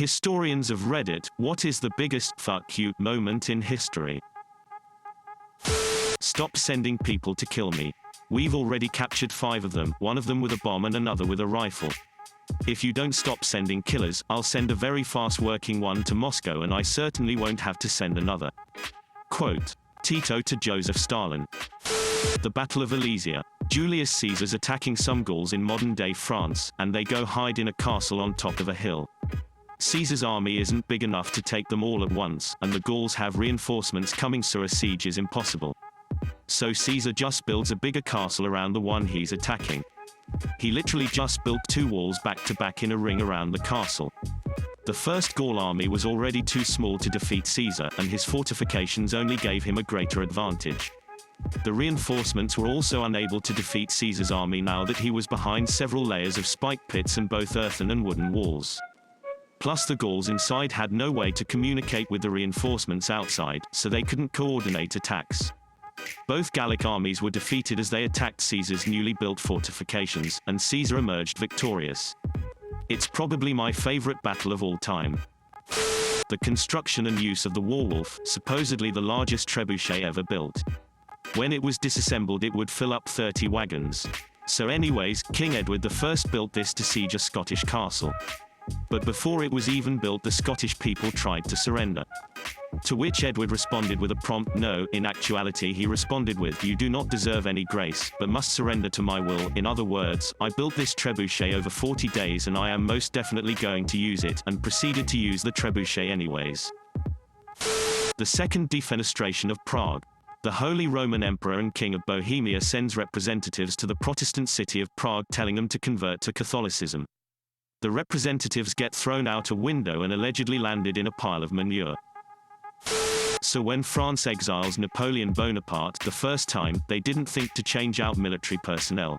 Historians of Reddit, what is the biggest fuck you moment in history? Stop sending people to kill me. We've already captured 5 of them, one of them with a bomb and another with a rifle. If you don't stop sending killers, I'll send a very fast working one to Moscow and I certainly won't have to send another. Quote. Tito to Joseph Stalin. The Battle of Alesia. Julius Caesar's attacking some Gauls in modern-day France, and they go hide in a castle on top of a hill. Caesar's army isn't big enough to take them all at once, and the Gauls have reinforcements coming, so a siege is impossible. So Caesar just builds a bigger castle around the one he's attacking. He literally just built 2 walls back to back in a ring around the castle. The first Gaul army was already too small to defeat Caesar, and his fortifications only gave him a greater advantage. The reinforcements were also unable to defeat Caesar's army now that he was behind several layers of spike pits and both earthen and wooden walls. Plus the Gauls inside had no way to communicate with the reinforcements outside, so they couldn't coordinate attacks. Both Gallic armies were defeated as they attacked Caesar's newly built fortifications, and Caesar emerged victorious. It's probably my favorite battle of all time. The construction and use of the Warwolf, supposedly the largest trebuchet ever built. When it was disassembled it would fill up 30 wagons. So anyways, King Edward I built this to siege a Scottish castle. But before it was even built, the Scottish people tried to surrender. To which Edward responded with a prompt no. In actuality he responded with, "You do not deserve any grace, but must surrender to my will. In other words, I built this trebuchet over 40 days and I am most definitely going to use it," and proceeded to use the trebuchet anyways. The Second Defenestration of Prague. The Holy Roman Emperor and King of Bohemia sends representatives to the Protestant city of Prague telling them to convert to Catholicism. The representatives get thrown out a window and allegedly landed in a pile of manure. So when France exiles Napoleon Bonaparte the first time, they didn't think to change out military personnel.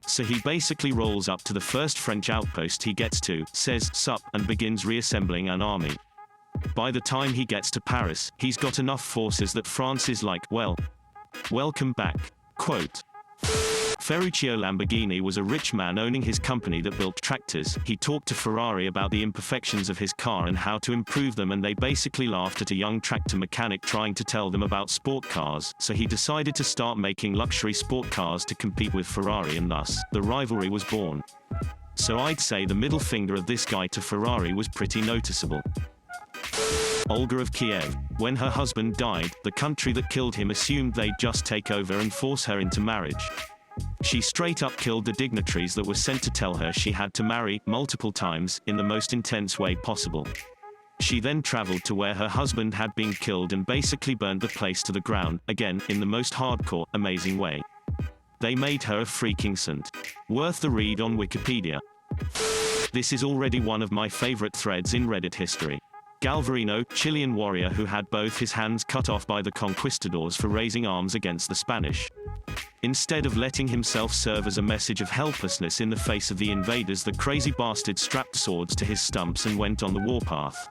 So he basically rolls up to the first French outpost he gets to, says "sup," and begins reassembling an army. By the time he gets to Paris, he's got enough forces that France is like, well, welcome back. Quote. Ferruccio Lamborghini was a rich man owning his company that built tractors. He talked to Ferrari about the imperfections of his car and how to improve them, and they basically laughed at a young tractor mechanic trying to tell them about sport cars, so he decided to start making luxury sport cars to compete with Ferrari, and thus, the rivalry was born. So I'd say the middle finger of this guy to Ferrari was pretty noticeable. Olga of Kiev. When her husband died, the country that killed him assumed they'd just take over and force her into marriage. She straight up killed the dignitaries that were sent to tell her she had to marry, multiple times, in the most intense way possible. She then traveled to where her husband had been killed and basically burned the place to the ground, again, in the most hardcore, amazing way. They made her a freaking saint. Worth the read on Wikipedia. This is already one of my favorite threads in Reddit history. Galvarino, Chilean warrior who had both his hands cut off by the conquistadors for raising arms against the Spanish. Instead of letting himself serve as a message of helplessness in the face of the invaders, the crazy bastard strapped swords to his stumps and went on the warpath.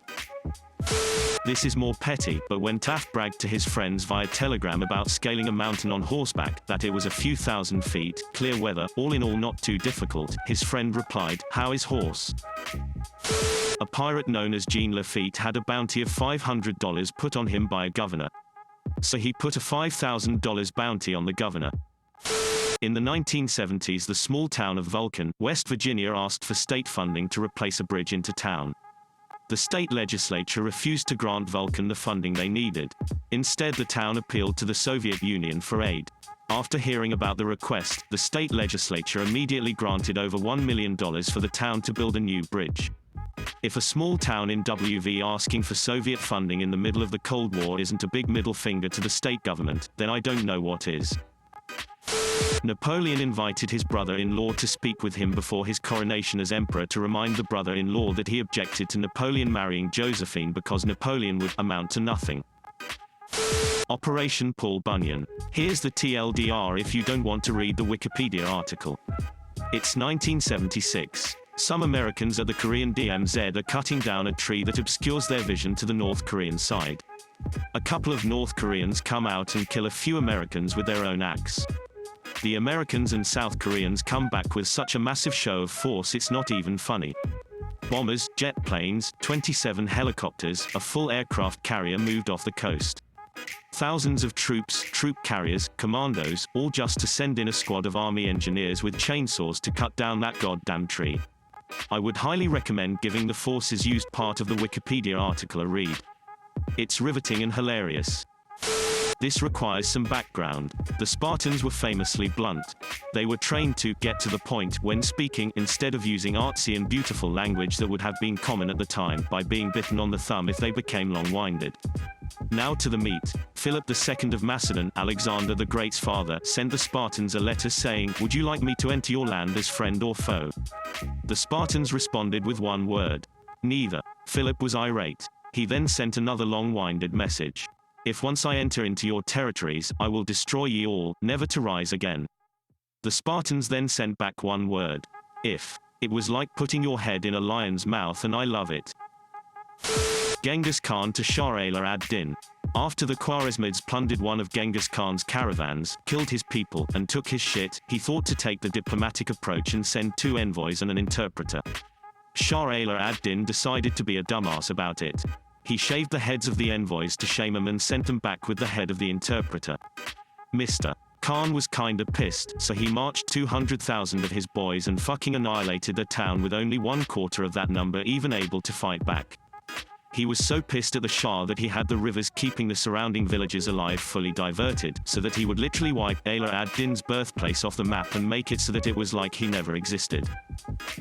This is more petty, but when Taft bragged to his friends via telegram about scaling a mountain on horseback, that it was a few thousand feet, clear weather, all in all not too difficult, his friend replied, "How is horse?" A pirate known as Jean Lafitte had a bounty of $500 put on him by a governor. So he put a $5,000 bounty on the governor. In the 1970s, the small town of Vulcan, West Virginia asked for state funding to replace a bridge into town. The state legislature refused to grant Vulcan the funding they needed. Instead, the town appealed to the Soviet Union for aid. After hearing about the request, the state legislature immediately granted over $1 million for the town to build a new bridge. If a small town in WV asking for Soviet funding in the middle of the Cold War isn't a big middle finger to the state government, then I don't know what is. Napoleon invited his brother-in-law to speak with him before his coronation as emperor to remind the brother-in-law that he objected to Napoleon marrying Josephine because Napoleon would amount to nothing. Operation Paul Bunyan. Here's the TLDR if you don't want to read the Wikipedia article. It's 1976. Some Americans at the Korean DMZ are cutting down a tree that obscures their vision to the North Korean side. A couple of North Koreans come out and kill a few Americans with their own axe. The Americans and South Koreans come back with such a massive show of force it's not even funny. Bombers, jet planes, 27 helicopters, a full aircraft carrier moved off the coast. Thousands of troops, troop carriers, commandos, all just to send in a squad of army engineers with chainsaws to cut down that goddamn tree. I would highly recommend giving the forces used part of the Wikipedia article a read. It's riveting and hilarious. This requires some background. The Spartans were famously blunt. They were trained to get to the point when speaking instead of using artsy and beautiful language that would have been common at the time by being bitten on the thumb if they became long-winded. Now to the meat. Philip II of Macedon, Alexander the Great's father, sent the Spartans a letter saying, "Would you like me to enter your land as friend or foe?" The Spartans responded with one word: neither. Philip was irate. He then sent another long-winded message. "If once I enter into your territories, I will destroy ye all, never to rise again." The Spartans then sent back one word: if. It was like putting your head in a lion's mouth, and I love it. Genghis Khan to Shah Ala ad-Din. After the Khwarezmids plundered one of Genghis Khan's caravans, killed his people, and took his shit, he thought to take the diplomatic approach and send 2 envoys and an interpreter. Shah Ala ad-Din decided to be a dumbass about it. He shaved the heads of the envoys to shame them and sent them back with the head of the interpreter. Mr. Khan was kinda pissed, so he marched 200,000 of his boys and fucking annihilated the town with only 1/4 of that number even able to fight back. He was so pissed at the Shah that he had the rivers keeping the surrounding villages alive fully diverted, so that he would literally wipe Ala ad-Din's birthplace off the map and make it so that it was like he never existed.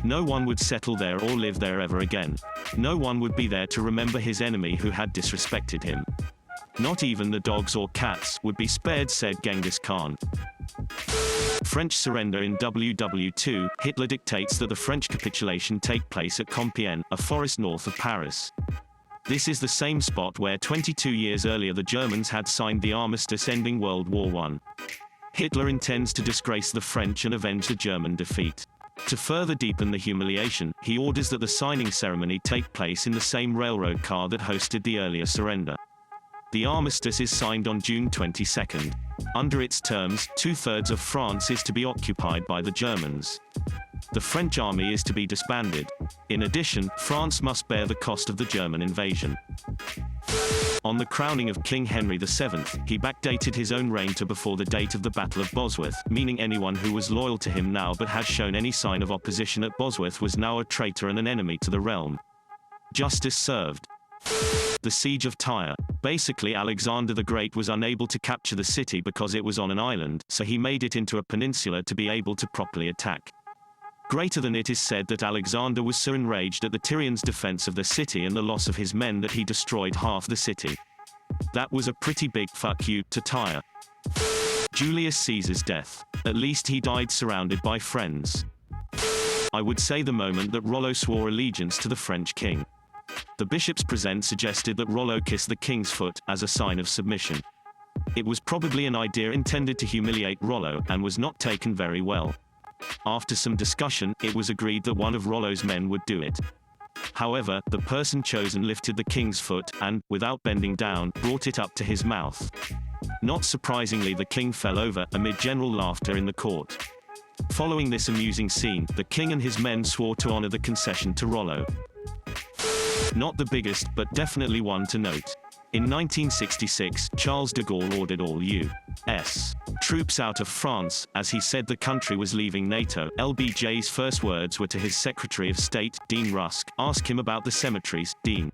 No one would settle there or live there ever again. No one would be there to remember his enemy who had disrespected him. Not even the dogs or cats would be spared, said Genghis Khan. French surrender in WW2, Hitler dictates that the French capitulation take place at Compiègne, a forest north of Paris. This is the same spot where 22 years earlier the Germans had signed the armistice ending World War I. Hitler intends to disgrace the French and avenge the German defeat. To further deepen the humiliation, he orders that the signing ceremony take place in the same railroad car that hosted the earlier surrender. The armistice is signed on June 22. Under its terms, 2/3 of France is to be occupied by the Germans. The French army is to be disbanded. In addition, France must bear the cost of the German invasion. On the crowning of King Henry VII, he backdated his own reign to before the date of the Battle of Bosworth, meaning anyone who was loyal to him now but had shown any sign of opposition at Bosworth was now a traitor and an enemy to the realm. Justice served. The Siege of Tyre. Basically, Alexander the Great was unable to capture the city because it was on an island, so he made it into a peninsula to be able to properly attack. Greater than it is said that Alexander was so enraged at the Tyrians' defense of the city and the loss of his men that he destroyed half the city. That was a pretty big fuck you to Tyre. Julius Caesar's death. At least he died surrounded by friends. I would say the moment that Rollo swore allegiance to the French king. The bishops present suggested that Rollo kiss the king's foot, as a sign of submission. It was probably an idea intended to humiliate Rollo, and was not taken very well. After some discussion, it was agreed that one of Rollo's men would do it. However, the person chosen lifted the king's foot, and, without bending down, brought it up to his mouth. Not surprisingly, the king fell over, amid general laughter in the court. Following this amusing scene, the king and his men swore to honor the concession to Rollo. Not the biggest, but definitely one to note. In 1966, Charles de Gaulle ordered all U.S. troops out of France, as he said the country was leaving NATO. LBJ's first words were to his Secretary of State, Dean Rusk, ask him about the cemeteries, Dean.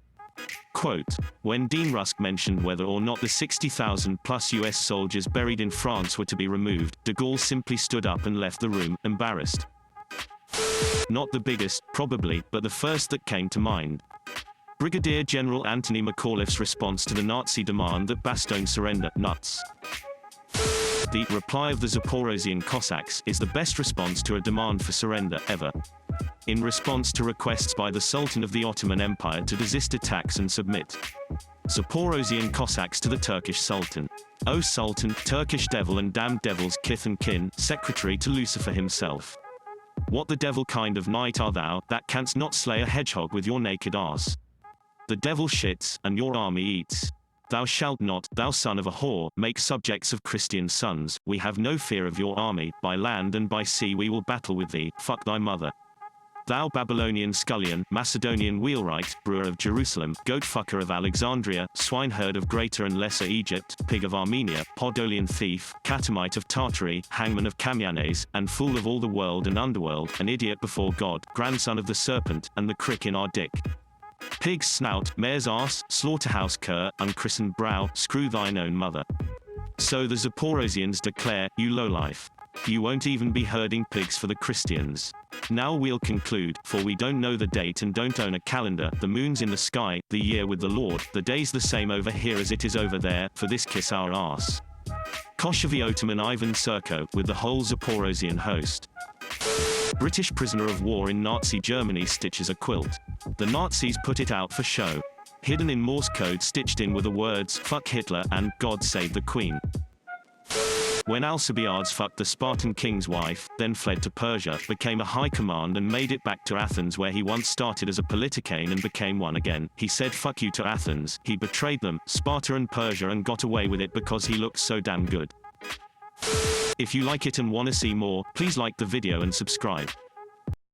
Quote, when Dean Rusk mentioned whether or not the 60,000+ US soldiers buried in France were to be removed, de Gaulle simply stood up and left the room, embarrassed. Not the biggest, probably, but the first that came to mind. Brigadier General Anthony McAuliffe's response to the Nazi demand that Bastogne surrender, nuts. The reply of the Zaporozhian Cossacks is the best response to a demand for surrender, ever. In response to requests by the Sultan of the Ottoman Empire to desist attacks and submit. Zaporozhian Cossacks to the Turkish Sultan. O Sultan, Turkish devil and damned devil's kith and kin, secretary to Lucifer himself. What the devil kind of knight art thou, that canst not slay a hedgehog with your naked arse? The devil shits, and your army eats. Thou shalt not, thou son of a whore, make subjects of Christian sons. We have no fear of your army, by land and by sea we will battle with thee, fuck thy mother. Thou Babylonian scullion, Macedonian wheelwright, brewer of Jerusalem, goat-fucker of Alexandria, swineherd of Greater and Lesser Egypt, pig of Armenia, Podolian thief, catamite of Tartary, hangman of Kamyanes, and fool of all the world and underworld, an idiot before God, grandson of the serpent, and the crick in our dick. Pig's snout, mare's arse, slaughterhouse cur, unchristened brow, screw thine own mother. So the Zaporozhians declare, you lowlife. You won't even be herding pigs for the Christians. Now we'll conclude, for we don't know the date and don't own a calendar, the moon's in the sky, the year with the Lord, the day's the same over here as it is over there, for this kiss our arse. Koshevi Ottoman Ivan Serko, with the whole Zaporozhian host. British prisoner of war in Nazi Germany stitches a quilt. The Nazis put it out for show. Hidden in Morse code stitched in were the words, fuck Hitler, and God save the Queen. When Alcibiades fucked the Spartan king's wife, then fled to Persia, became a high command and made it back to Athens where he once started as a politicane and became one again, he said fuck you to Athens, he betrayed them, Sparta and Persia, and got away with it because he looked so damn good. If you like it and wanna see more, please like the video and subscribe.